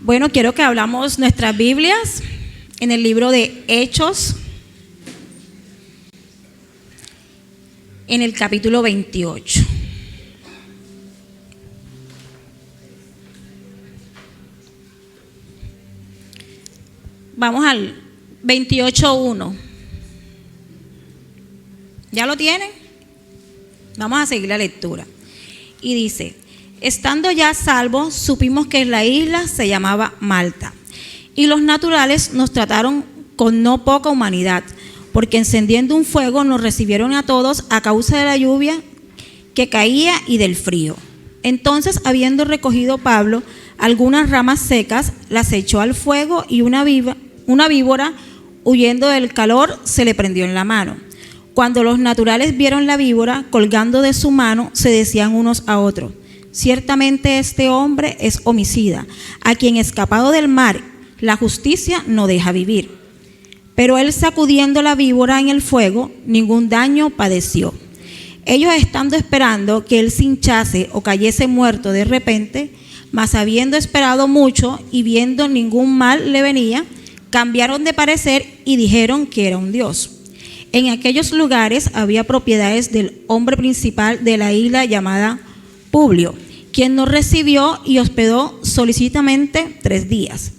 Bueno, quiero que hablamos nuestras Biblias en el libro de Hechos, en el capítulo 28. Vamos al 28:1. ¿Ya lo tienen? Vamos a seguir la lectura. Y dice: estando ya salvos, supimos que la isla se llamaba Malta, y los naturales nos trataron con no poca humanidad, porque encendiendo un fuego nos recibieron a todos a causa de la lluvia que caía y del frío. Entonces, habiendo recogido Pablo algunas ramas secas, las echó al fuego, y una víbora, huyendo del calor, se le prendió en la mano. Cuando los naturales vieron la víbora colgando de su mano, se decían unos a otros: ciertamente este hombre es homicida, a quien escapado del mar la justicia no deja vivir. Pero él, sacudiendo la víbora en el fuego, ningún daño padeció. Ellos, estando esperando que él se hinchase o cayese muerto de repente, mas habiendo esperado mucho y viendo ningún mal le venía, cambiaron de parecer y dijeron que era un dios. En aquellos lugares había propiedades del hombre principal de la isla llamada Publio, quien nos recibió y hospedó solicitamente 3 días.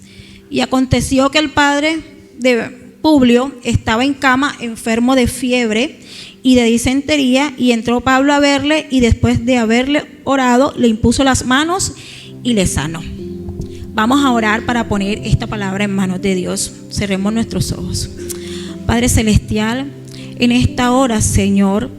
Y aconteció que el padre de Publio estaba en cama, enfermo de fiebre y de disentería, y entró Pablo a verle, y después de haberle orado, le impuso las manos y le sanó. Vamos a orar para poner esta palabra en manos de Dios. Cerremos nuestros ojos. Padre celestial, en esta hora, Señor,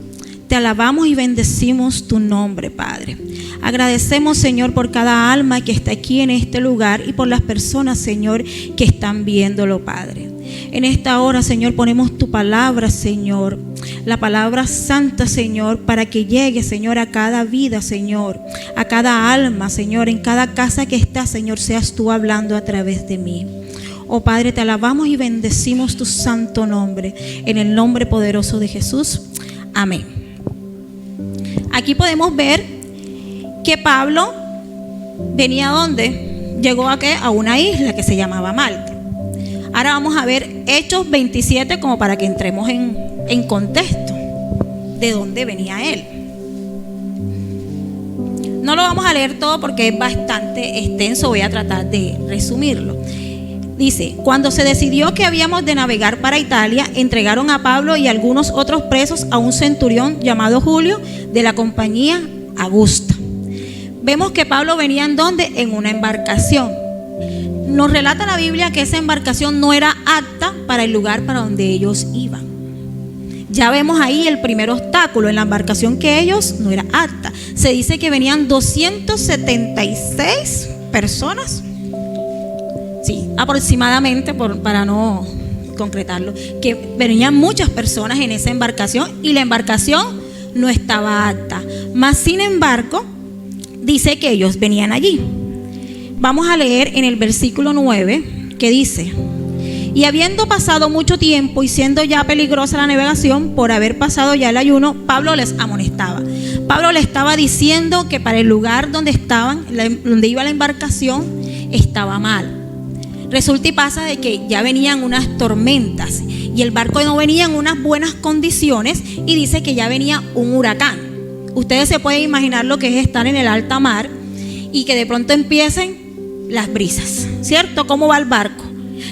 te alabamos y bendecimos tu nombre, Padre. Agradecemos, Señor, por cada alma que está aquí en este lugar y por las personas, Señor, que están viéndolo, Padre. En esta hora, Señor, ponemos tu palabra, Señor, la palabra santa, Señor, para que llegue, Señor, a cada vida, Señor, a cada alma, Señor, en cada casa que está, Señor, seas tú hablando a través de mí. Oh Padre, te alabamos y bendecimos tu santo nombre, en el nombre poderoso de Jesús. Amén. Aquí podemos ver que Pablo venía ¿a dónde? Llegó a ¿qué? A una isla que se llamaba Malta. Ahora vamos a ver Hechos 27 como para que entremos en contexto de dónde venía él. No lo vamos a leer todo porque es bastante extenso, voy a tratar de resumirlo. Dice: cuando se decidió que habíamos de navegar para Italia, entregaron a Pablo y algunos otros presos a un centurión llamado Julio, de la compañía Augusta. Vemos que Pablo venía ¿en dónde? En una embarcación. Nos relata la Biblia que esa embarcación no era apta para el lugar para donde ellos iban. Ya vemos ahí el primer obstáculo, en la embarcación que ellos no era apta. Se dice que venían 276 personas. Sí, aproximadamente, para no concretarlo, que venían muchas personas en esa embarcación y la embarcación no estaba apta. Mas sin embargo, dice que ellos venían allí. Vamos a leer en el versículo 9 que dice: y habiendo pasado mucho tiempo y siendo ya peligrosa la navegación por haber pasado ya el ayuno, Pablo les amonestaba. Pablo le estaba diciendo que para el lugar donde estaban, donde iba la embarcación, estaba mal. Resulta y pasa de que ya venían unas tormentas y el barco no venía en unas buenas condiciones, y dice que ya venía un huracán. Ustedes se pueden imaginar lo que es estar en el alta mar y que de pronto empiecen las brisas, ¿cierto? ¿Cómo va el barco?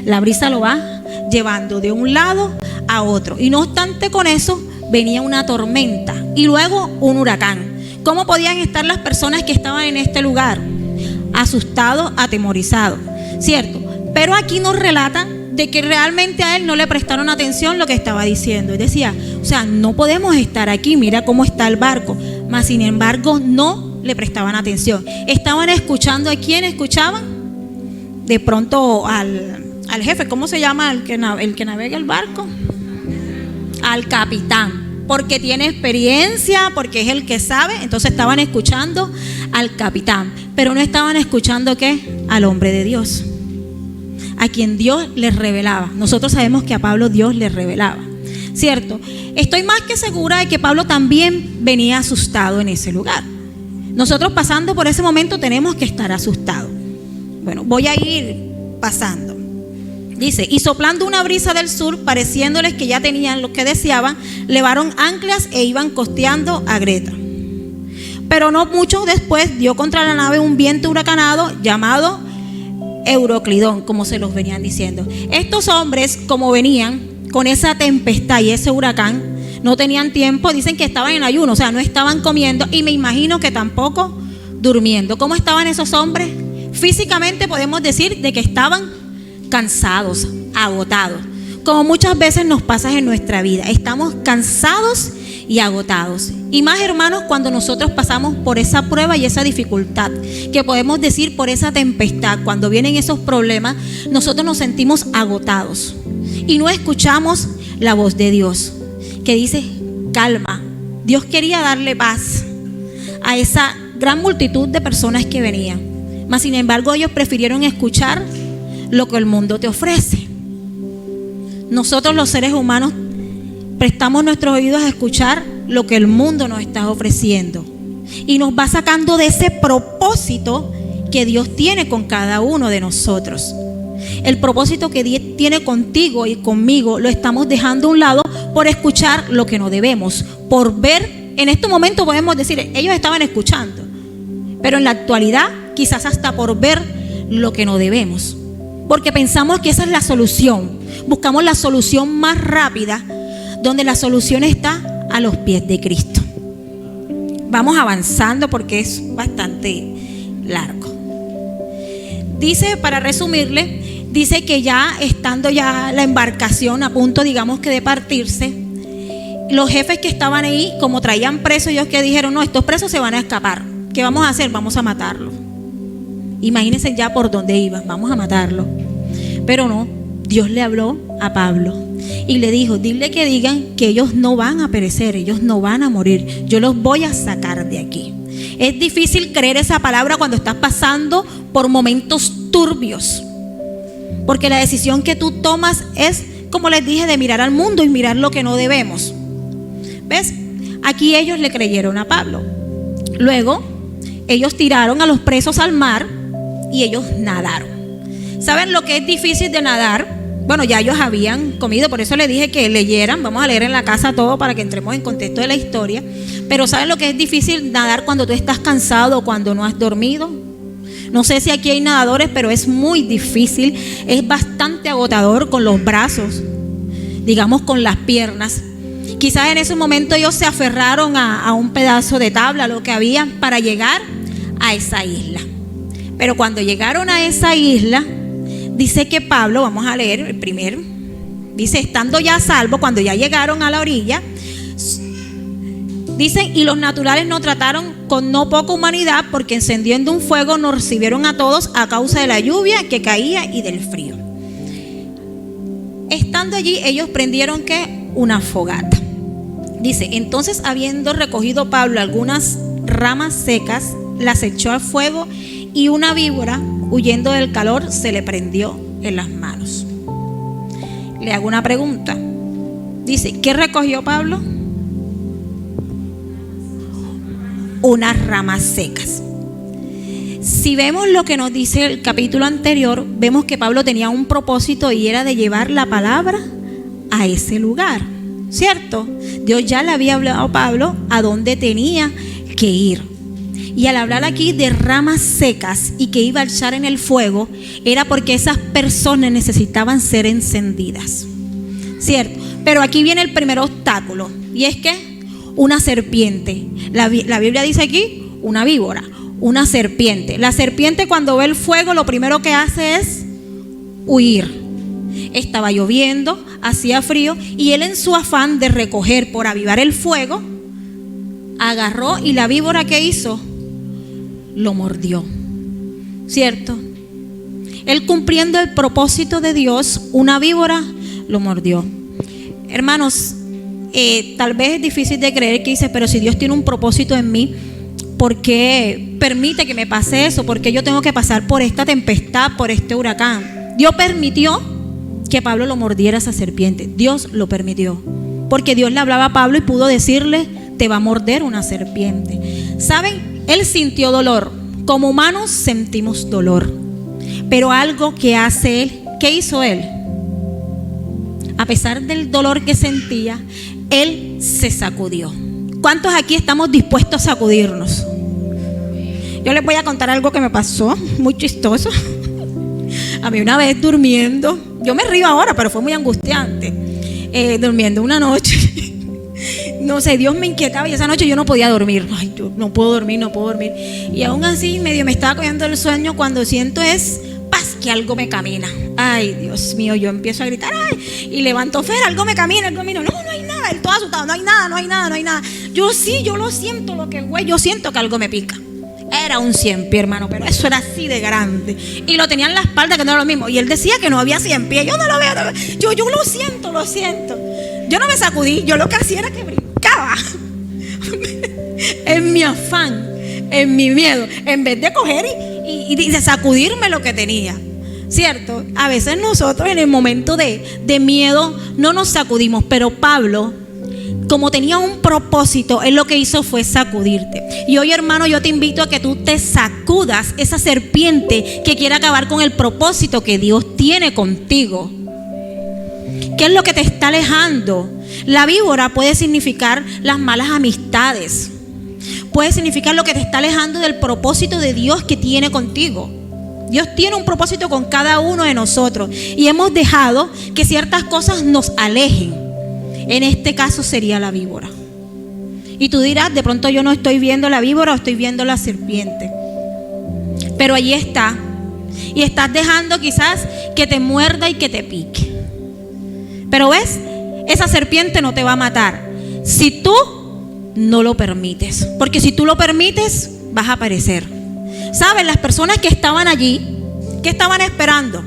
La brisa lo va llevando de un lado a otro, y no obstante con eso venía una tormenta y luego un huracán. ¿Cómo podían estar las personas que estaban en este lugar? Asustados, atemorizados, ¿cierto? Pero aquí nos relatan de que realmente a él no le prestaron atención lo que estaba diciendo. Él decía, o sea, no podemos estar aquí, mira cómo está el barco. Mas sin embargo no le prestaban atención. Estaban escuchando. ¿A quién escuchaban? De pronto al jefe, ¿cómo se llama el que navega el barco? Al capitán, porque tiene experiencia, porque es el que sabe. Entonces estaban escuchando al capitán, pero no estaban escuchando ¿qué? Al hombre de Dios, a quien Dios les revelaba. Nosotros sabemos que a Pablo Dios les revelaba, ¿cierto? Estoy más que segura de que Pablo también venía asustado en ese lugar. Nosotros pasando por ese momento tenemos que estar asustados. Bueno, voy a ir pasando. Dice, y soplando una brisa del sur, pareciéndoles que ya tenían lo que deseaban, levaron anclas e iban costeando a Creta. Pero no mucho después dio contra la nave un viento huracanado llamado Euroclidón, como se los venían diciendo. Estos hombres, como venían con esa tempestad y ese huracán, no tenían tiempo, dicen que estaban en ayuno, o sea, no estaban comiendo y me imagino que tampoco durmiendo. ¿Cómo estaban esos hombres? Físicamente podemos decir de que estaban cansados, agotados, como muchas veces nos pasa en nuestra vida. Estamos cansados y agotados, y más, hermanos, cuando nosotros pasamos por esa prueba y esa dificultad, que podemos decir por esa tempestad, cuando vienen esos problemas, nosotros nos sentimos agotados y no escuchamos la voz de Dios que dice calma. Dios quería darle paz a esa gran multitud de personas que venían, mas sin embargo ellos prefirieron escuchar lo que el mundo te ofrece. Nosotros los seres humanos prestamos nuestros oídos a escuchar lo que el mundo nos está ofreciendo y nos va sacando de ese propósito que Dios tiene con cada uno de nosotros. El propósito que Dios tiene contigo y conmigo lo estamos dejando a un lado por escuchar lo que no debemos, por ver. En este momento podemos decir, ellos estaban escuchando, pero en la actualidad quizás hasta por ver lo que no debemos, porque pensamos que esa es la solución. Buscamos la solución más rápida, donde la solución está a los pies de Cristo. Vamos avanzando porque es bastante largo. Dice, para resumirle, dice que ya estando ya la embarcación a punto, digamos que de partirse, los jefes que estaban ahí, como traían presos, ellos que dijeron, no, estos presos se van a escapar. ¿Qué vamos a hacer? Vamos a matarlos. Imagínense ya por dónde iban, vamos a matarlos. Pero no, Dios le habló a Pablo y le dijo, dile que digan que ellos no van a perecer, ellos no van a morir, yo los voy a sacar de aquí. Es difícil creer esa palabra cuando estás pasando por momentos turbios, porque la decisión que tú tomas es, como les dije, de mirar al mundo y mirar lo que no debemos. ¿Ves? Aquí ellos le creyeron a Pablo. Luego ellos tiraron a los presos al mar y ellos nadaron. ¿Saben lo que es difícil de nadar? Bueno, ya ellos habían comido, por eso les dije que leyeran. Vamos a leer en la casa todo para que entremos en contexto de la historia. Pero ¿saben lo que es difícil nadar cuando tú estás cansado o cuando no has dormido? No sé si aquí hay nadadores, pero es muy difícil. Es bastante agotador con los brazos, digamos con las piernas. Quizás en ese momento ellos se aferraron a un pedazo de tabla, lo que había, para llegar a esa isla. Pero cuando llegaron a esa isla, dice que Pablo, vamos a leer el primero, dice, estando ya a salvo, cuando ya llegaron a la orilla, dicen, y los naturales nos trataron con no poca humanidad, porque encendiendo un fuego nos recibieron a todos a causa de la lluvia que caía y del frío. Estando allí, ellos prendieron ¿qué? Una fogata. Dice, entonces habiendo recogido Pablo algunas ramas secas, las echó al fuego y una víbora, huyendo del calor, se le prendió en las manos. Le hago una pregunta. Dice, ¿qué recogió Pablo? Unas ramas secas. Si vemos lo que nos dice el capítulo anterior, vemos que Pablo tenía un propósito y era de llevar la palabra a ese lugar, ¿cierto? Dios ya le había hablado a Pablo a dónde tenía que ir. Y al hablar aquí de ramas secas y que iba a echar en el fuego, era porque esas personas necesitaban ser encendidas, ¿cierto? Pero aquí viene el primer obstáculo, y es que una serpiente. La Biblia dice aquí una víbora, una serpiente. La serpiente, cuando ve el fuego, lo primero que hace es huir. Estaba lloviendo, hacía frío, y él, en su afán de recoger por avivar el fuego, agarró, y la víbora, ¿qué hizo? Lo mordió, ¿cierto? Él, cumpliendo el propósito de Dios, una víbora lo mordió. Hermanos, tal vez es difícil de creer, que dice, pero si Dios tiene un propósito en mí, ¿por qué permite que me pase eso? ¿Por qué yo tengo que pasar por esta tempestad, por este huracán? Dios permitió que Pablo lo mordiera esa serpiente. Dios lo permitió, porque Dios le hablaba a Pablo y pudo decirle, te va a morder una serpiente. ¿Saben? Él sintió dolor. Como humanos sentimos dolor, Pero algo que hace él, ¿qué hizo él? A pesar del dolor que sentía, él se sacudió. ¿Cuántos aquí estamos dispuestos a sacudirnos? Yo les voy a contar algo que me pasó, muy chistoso. A mí una vez durmiendo, yo me río ahora, pero fue muy angustiante. Durmiendo una noche, no sé, Dios me inquietaba y esa noche yo no podía dormir. Ay, yo no puedo dormir. Y aún así medio me estaba cogiendo el sueño cuando siento que algo me camina. Ay, Dios mío, yo empiezo a gritar, ay, y levanto, Fer, algo me camina. No hay nada, él todo asustado, no hay nada. Yo lo siento, yo siento que algo me pica. Era un 100 pies, hermano, pero eso era así de grande. Y lo tenía en la espalda, que no era lo mismo. Y él decía que no había 100 pies. Yo no lo veo. Yo lo siento. Yo no me sacudí. Yo lo que hacía era que brincaba. En mi afán, en mi miedo. En vez de coger y de sacudirme lo que tenía. ¿Cierto? A veces nosotros en el momento de miedo no nos sacudimos. Pero Pablo, como tenía un propósito, él lo que hizo fue sacudirte. Y hoy, hermano, yo te invito a que tú te sacudas esa serpiente que quiere acabar con el propósito que Dios tiene contigo. ¿Qué es lo que te está alejando? La víbora puede significar las malas amistades. Puede significar lo que te está alejando del propósito de Dios que tiene contigo. Dios tiene un propósito con cada uno de nosotros y hemos dejado que ciertas cosas nos alejen. En este caso sería la víbora. Y tú dirás, de pronto yo no estoy viendo la víbora o estoy viendo la serpiente. Pero allí está. Y estás dejando quizás que te muerda y que te pique. Pero ves, esa serpiente no te va a matar si tú no lo permites. Porque si tú lo permites, vas a perecer. ¿Sabes? Las personas que estaban allí, ¿qué estaban esperando?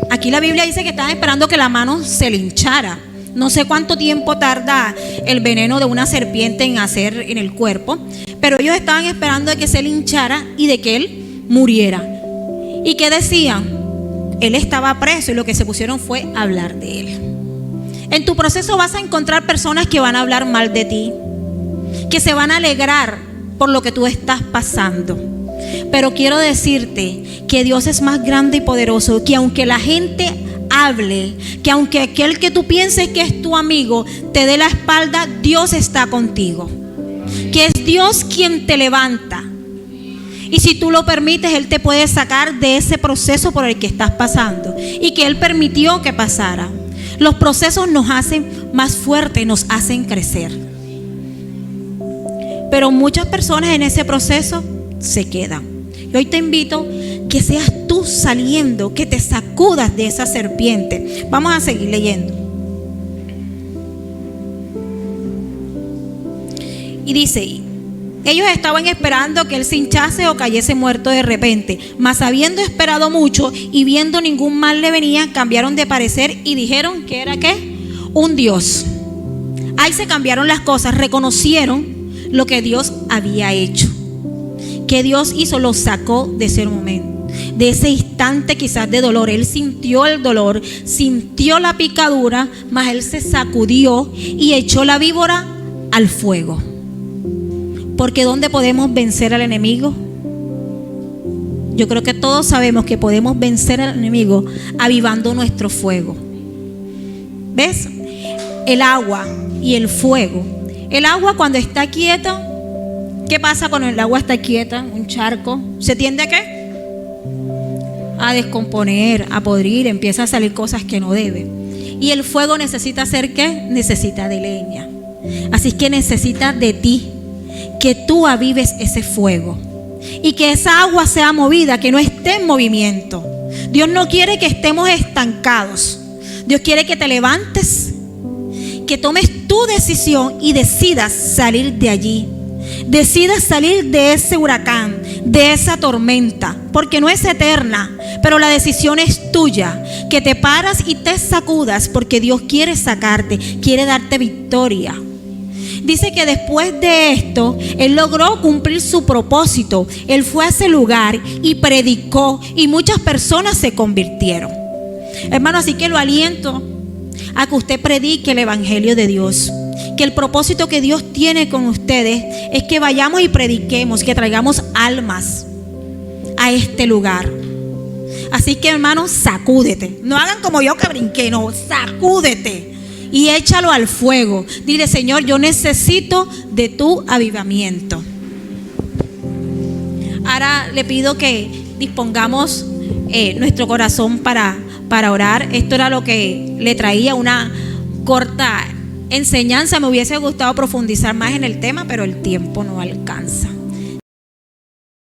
Aquí la Biblia dice que estaban esperando que la mano se le hinchara. No sé cuánto tiempo tarda el veneno de una serpiente en hacer en el cuerpo, pero ellos estaban esperando de que se le hinchara y de que él muriera. ¿Y qué decían? Él estaba preso y lo que se pusieron fue hablar de él. En tu proceso vas a encontrar personas que van a hablar mal de ti, que se van a alegrar por lo que tú estás pasando. Pero quiero decirte que Dios es más grande y poderoso, que aunque la gente hable, que aunque aquel que tú pienses que es tu amigo te dé la espalda, Dios está contigo, que es Dios quien te levanta. Y si tú lo permites, Él te puede sacar de ese proceso por el que estás pasando y que Él permitió que pasara. Los procesos nos hacen más fuertes, nos hacen crecer. Pero muchas personas en ese proceso se quedan. Y hoy te invito que seas tú saliendo, que te sacudas de esa serpiente. Vamos a seguir leyendo. Y dice, ellos estaban esperando que él se hinchase o cayese muerto de repente, mas habiendo esperado mucho y viendo ningún mal le venía, cambiaron de parecer y dijeron que era ¿qué? Un Dios. Ahí se cambiaron las cosas, reconocieron lo que Dios había hecho, que Dios hizo, lo sacó de ese momento, de ese instante quizás de dolor. Él sintió el dolor, sintió la picadura, mas él se sacudió y echó la víbora al fuego. Porque ¿dónde podemos vencer al enemigo? Yo creo que todos sabemos que podemos vencer al enemigo avivando nuestro fuego. ¿Ves? El agua y el fuego. El agua cuando está quieta, ¿qué pasa cuando el agua está quieta? Un charco, ¿se tiende a qué? A descomponer, a podrir, empieza a salir cosas que no debe. Y el fuego necesita hacer ¿qué? Necesita de leña. Así que necesita de ti, que tú avives ese fuego y que esa agua sea movida, que no esté en movimiento. Dios no quiere que estemos estancados. Dios quiere que te levantes, que tomes tu decisión y decidas salir de allí. Decidas salir de ese huracán, de esa tormenta, porque no es eterna, pero la decisión es tuya, que te paras y te sacudas, porque Dios quiere sacarte, quiere darte victoria. Dice que después de esto, él logró cumplir su propósito. Él fue a ese lugar y predicó y muchas personas se convirtieron. Hermano, así que lo aliento a que usted predique el evangelio de Dios. Que el propósito que Dios tiene con ustedes es que vayamos y prediquemos, que traigamos almas a este lugar. Así que, hermano, sacúdete. No hagan como yo que brinqué, no, sacúdete y échalo al fuego. Dile: Señor, yo necesito de tu avivamiento. Ahora le pido que dispongamos nuestro corazón para orar. Esto era lo que le traía, una corta enseñanza. Me hubiese gustado profundizar más en el tema, pero el tiempo no alcanza.